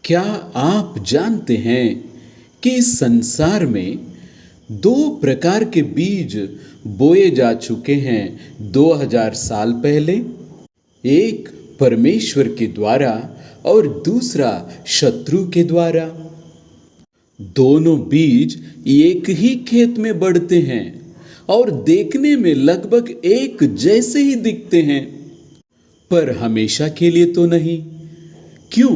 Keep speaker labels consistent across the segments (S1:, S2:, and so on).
S1: क्या आप जानते हैं कि इस संसार में दो प्रकार के बीज बोए जा चुके हैं 2000 साल पहले। एक परमेश्वर के द्वारा और दूसरा शत्रु के द्वारा। दोनों बीज एक ही खेत में बढ़ते हैं और देखने में लगभग एक जैसे ही दिखते हैं, पर हमेशा के लिए तो नहीं। क्यों?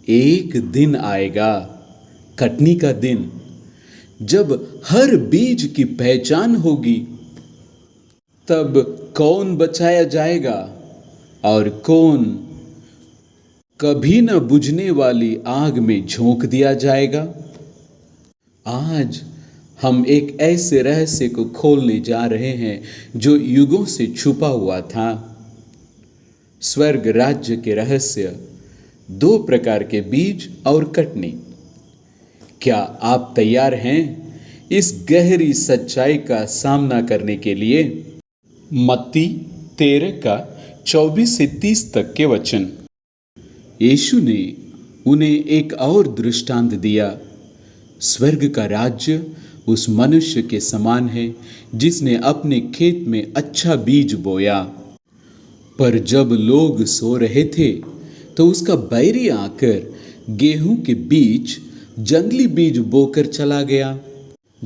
S1: एक दिन आएगा, कटनी का दिन, जब हर बीज की पहचान होगी। तब कौन बचाया जाएगा और कौन कभी न बुझने वाली आग में झोंक दिया जाएगा। आज हम एक ऐसे रहस्य को खोलने जा रहे हैं जो युगों से छुपा हुआ था। स्वर्ग राज्य के रहस्य, दो प्रकार के बीज और कटनी। क्या आप तैयार हैं इस गहरी सच्चाई का सामना करने के लिए? मत्ती 13 का 24 से 30 तक के वचन। यीशु ने उन्हें एक और दृष्टांत दिया। स्वर्ग का राज्य उस मनुष्य के समान है जिसने अपने खेत में अच्छा बीज बोया। पर जब लोग सो रहे थे तो उसका बैरी आकर गेहूं के बीच जंगली बीज बोकर चला गया।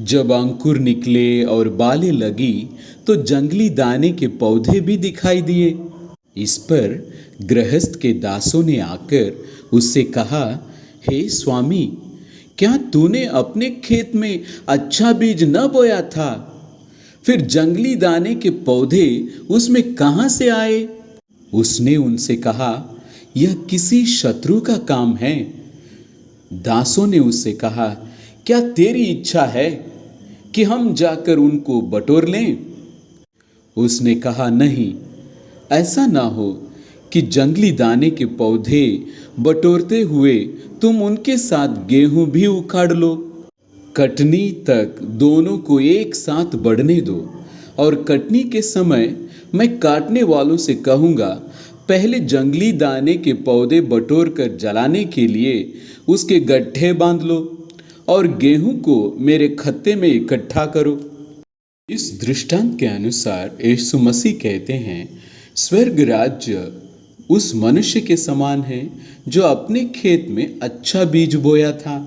S1: जब अंकुर निकले और बालें लगी तो जंगली दाने के पौधे भी दिखाई दिए। इस पर गृहस्थ के दासों ने आकर उससे कहा, हे स्वामी, क्या तूने अपने खेत में अच्छा बीज न बोया था? फिर जंगली दाने के पौधे उसमें कहां से आए? उसने उनसे कहा, यह किसी शत्रु का काम है। दासों ने उससे कहा, क्या तेरी इच्छा है कि हम जाकर उनको बटोर लें? उसने कहा, नहीं, ऐसा ना हो कि जंगली दाने के पौधे बटोरते हुए तुम उनके साथ गेहूं भी उखाड़ लो। कटनी तक दोनों को एक साथ बढ़ने दो और कटनी के समय मैं काटने वालों से कहूंगा, पहले जंगली दाने के पौधे बटोर कर जलाने के लिए उसके गड्ढे बांध लो और गेहूं को मेरे खत्ते में इकट्ठा करो। इस दृष्टांत के अनुसार यीशु मसीह कहते हैं, स्वर्ग राज्य उस मनुष्य के समान है जो अपने खेत में अच्छा बीज बोया था,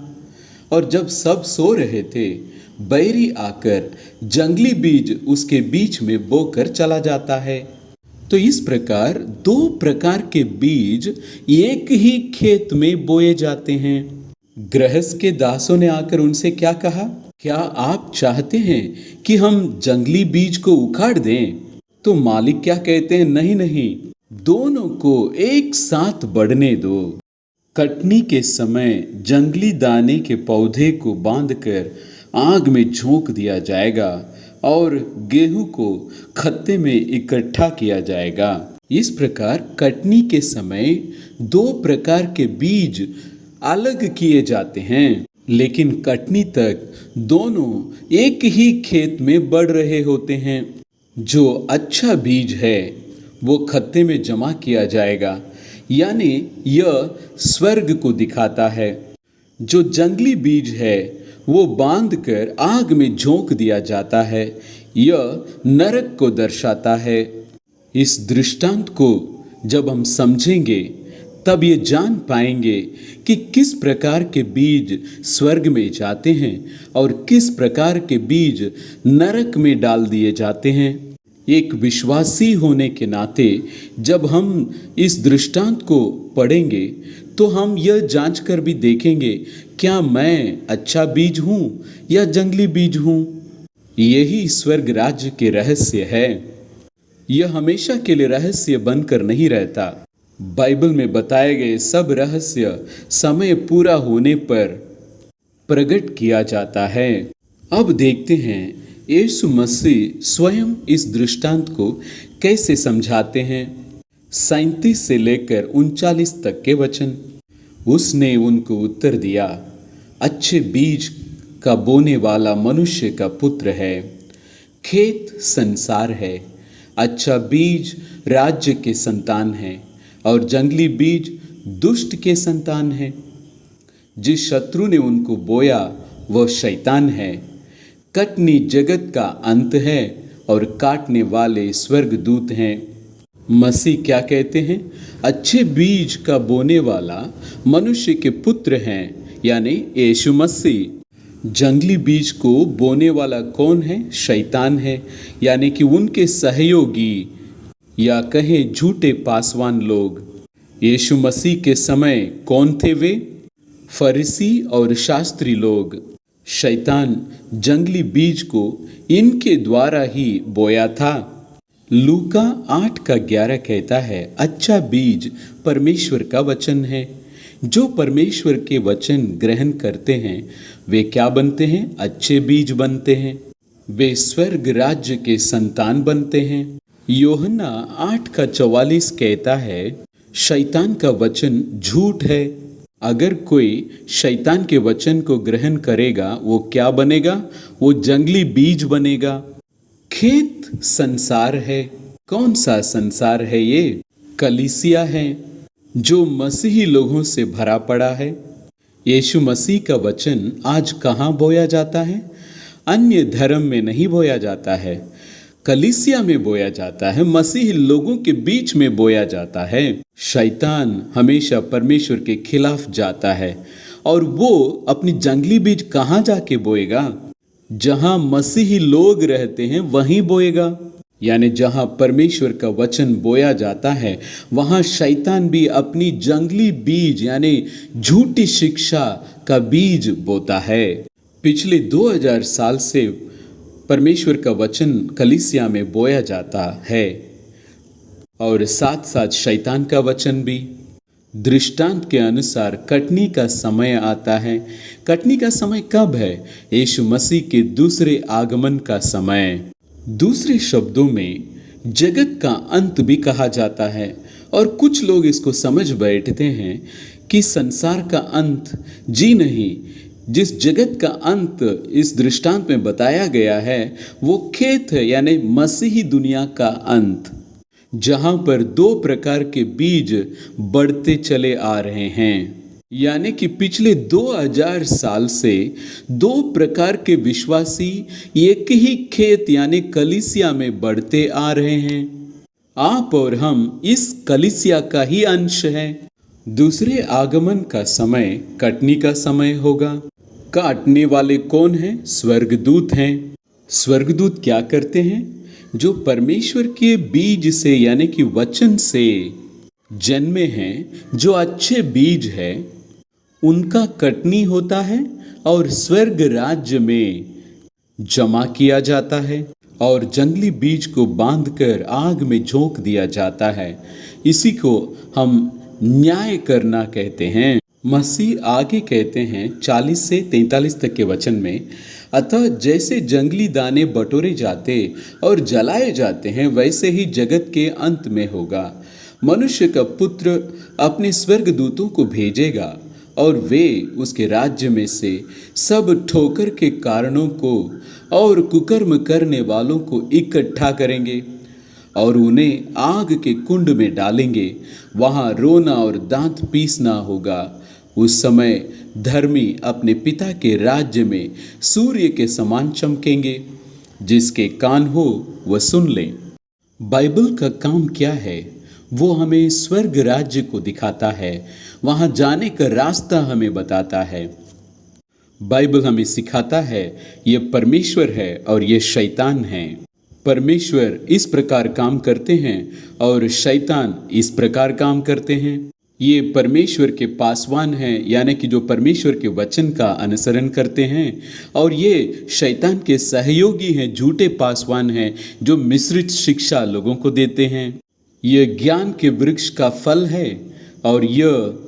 S1: और जब सब सो रहे थे बैरी आकर जंगली बीज उसके बीच में बोकर चला जाता है। तो इस प्रकार दो प्रकार के बीज एक ही खेत में बोए जाते हैं। गृहस्थ के दासों ने आकर उनसे क्या कहा, क्या आप चाहते हैं कि हम जंगली बीज को उखाड़ दें? तो मालिक क्या कहते हैं, नहीं नहीं, दोनों को एक साथ बढ़ने दो। कटनी के समय जंगली दाने के पौधे को बांधकर आग में झोंक दिया जाएगा और गेहूं को खत्ते में इकट्ठा किया जाएगा। इस प्रकार कटनी के समय दो प्रकार के बीज अलग किए जाते हैं, लेकिन कटनी तक दोनों एक ही खेत में बढ़ रहे होते हैं। जो अच्छा बीज है वो खत्ते में जमा किया जाएगा, यानी यह स्वर्ग को दिखाता है। जो जंगली बीज है वो बांधकर आग में झोंक दिया जाता है, यह नरक को दर्शाता है। इस दृष्टांत को जब हम समझेंगे तब ये जान पाएंगे कि किस प्रकार के बीज स्वर्ग में जाते हैं और किस प्रकार के बीज नरक में डाल दिए जाते हैं। एक विश्वासी होने के नाते जब हम इस दृष्टांत को पढ़ेंगे तो हम यह जांच कर भी देखेंगे, क्या मैं अच्छा बीज हूं या जंगली बीज हूं। यही स्वर्ग राज्य के रहस्य है। यह हमेशा के लिए रहस्य बनकर नहीं रहता। बाइबल में बताए गए सब रहस्य समय पूरा होने पर प्रकट किया जाता है। अब देखते हैं यीशु मसीह स्वयं इस दृष्टांत को कैसे समझाते हैं। 37 से लेकर 39 तक के वचन। उसने उनको उत्तर दिया, अच्छे बीज का बोने वाला मनुष्य का पुत्र है। खेत संसार है, अच्छा बीज राज्य के संतान है और जंगली बीज दुष्ट के संतान है। जिस शत्रु ने उनको बोया वह शैतान है। कटनी जगत का अंत है और काटने वाले स्वर्गदूत हैं। मसीह क्या कहते हैं? अच्छे बीज का बोने वाला मनुष्य के पुत्र हैं, यानी यीशु मसीह। जंगली बीज को बोने वाला कौन है? शैतान है, यानी कि उनके सहयोगी या कहें झूठे पासवान लोग। यीशु मसीह के समय कौन थे वे? फरीसी और शास्त्री लोग। शैतान जंगली बीज को इनके द्वारा ही बोया था। लूका 8:11 कहता है, अच्छा बीज परमेश्वर का वचन है। जो परमेश्वर के वचन ग्रहण करते हैं वे क्या बनते हैं? अच्छे बीज बनते हैं। वे स्वर्ग राज्य के संतान बनते हैं। यूहन्ना 8:44 कहता है, शैतान का वचन झूठ है। अगर कोई शैतान के वचन को ग्रहण करेगा वो क्या बनेगा? वो जंगली बीज बनेगा। खेत संसार है। कौन सा संसार है ये? कलीसिया है, जो मसीही लोगों से भरा पड़ा है। यीशु मसीह का वचन आज कहाँ बोया जाता है? अन्य धर्म में नहीं बोया जाता है, कलीसिया में बोया जाता है, मसीही लोगों के बीच में बोया जाता है। शैतान हमेशा परमेश्वर के खिलाफ जाता है और वो अपनी जंगली बीज कहाँ जाके बोएगा? जहाँ मसीही लोग रहते हैं वहीं बोएगा। यानी जहाँ परमेश्वर का वचन बोया जाता है वहाँ शैतान भी अपनी जंगली बीज यानी झूठी शिक्षा का बीज बोता है। पिछले 2000 साल से परमेश्वर का वचन कलीसिया में बोया जाता है और साथ साथ शैतान का वचन भी। दृष्टांत के अनुसार कटनी का समय आता है। कटनी का समय कब है? यीशु मसीह के दूसरे आगमन का समय। दूसरे शब्दों में जगत का अंत भी कहा जाता है और कुछ लोग इसको समझ बैठते हैं कि संसार का अंत। जी नहीं, जिस जगत का अंत इस दृष्टांत में बताया गया है वो खेत है, यानी मसीही दुनिया का अंत, जहां पर 2 प्रकार के बीज बढ़ते चले आ रहे हैं। यानी कि पिछले 2000 साल से 2 प्रकार के विश्वासी एक ही खेत यानी कलीसिया में बढ़ते आ रहे हैं। आप और हम इस कलीसिया का ही अंश हैं। दूसरे आगमन का समय कटनी का समय होगा। काटने वाले कौन हैं? स्वर्गदूत हैं। स्वर्गदूत क्या करते हैं? जो परमेश्वर के बीज से यानी कि वचन से जन्मे हैं, जो अच्छे बीज है, उनका कटनी होता है और स्वर्ग राज्य में जमा किया जाता है और जंगली बीज को बांधकर आग में झोंक दिया जाता है। इसी को हम न्याय करना कहते हैं। मसीह आगे कहते हैं 40 से 43 तक के वचन में, अतः जैसे जंगली दाने बटोरे जाते और जलाए जाते हैं वैसे ही जगत के अंत में होगा। मनुष्य का पुत्र अपने स्वर्गदूतों को भेजेगा और वे उसके राज्य में से सब ठोकर के कारणों को और कुकर्म करने वालों को इकट्ठा करेंगे और उन्हें आग के कुंड में डालेंगे। वहाँ रोना और दांत पीसना होगा। उस समय धर्मी अपने पिता के राज्य में सूर्य के समान चमकेंगे। जिसके कान हो वह सुन ले। बाइबल का काम क्या है? वो हमें स्वर्ग राज्य को दिखाता है, वहाँ जाने का रास्ता हमें बताता है। बाइबल हमें सिखाता है ये परमेश्वर है और ये शैतान है। परमेश्वर इस प्रकार काम करते हैं और शैतान इस प्रकार काम करते हैं। ये परमेश्वर के पासवान हैं, यानी कि जो परमेश्वर के वचन का अनुसरण करते हैं, और ये शैतान के सहयोगी हैं, झूठे पासवान हैं जो मिश्रित शिक्षा लोगों को देते हैं। यह ज्ञान के वृक्ष का फल है और यह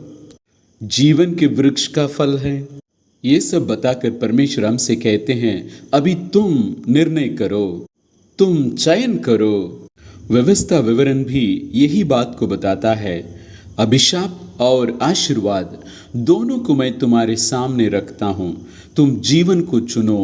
S1: जीवन के वृक्ष का फल है। ये सब बताकर परमेश्वर हमसे कहते हैं अभी तुम निर्णय करो, तुम चयन करो। व्यवस्था विवरण भी यही बात को बताता है। अभिशाप और आशीर्वाद दोनों को मैं तुम्हारे सामने रखता हूँ, तुम जीवन को चुनो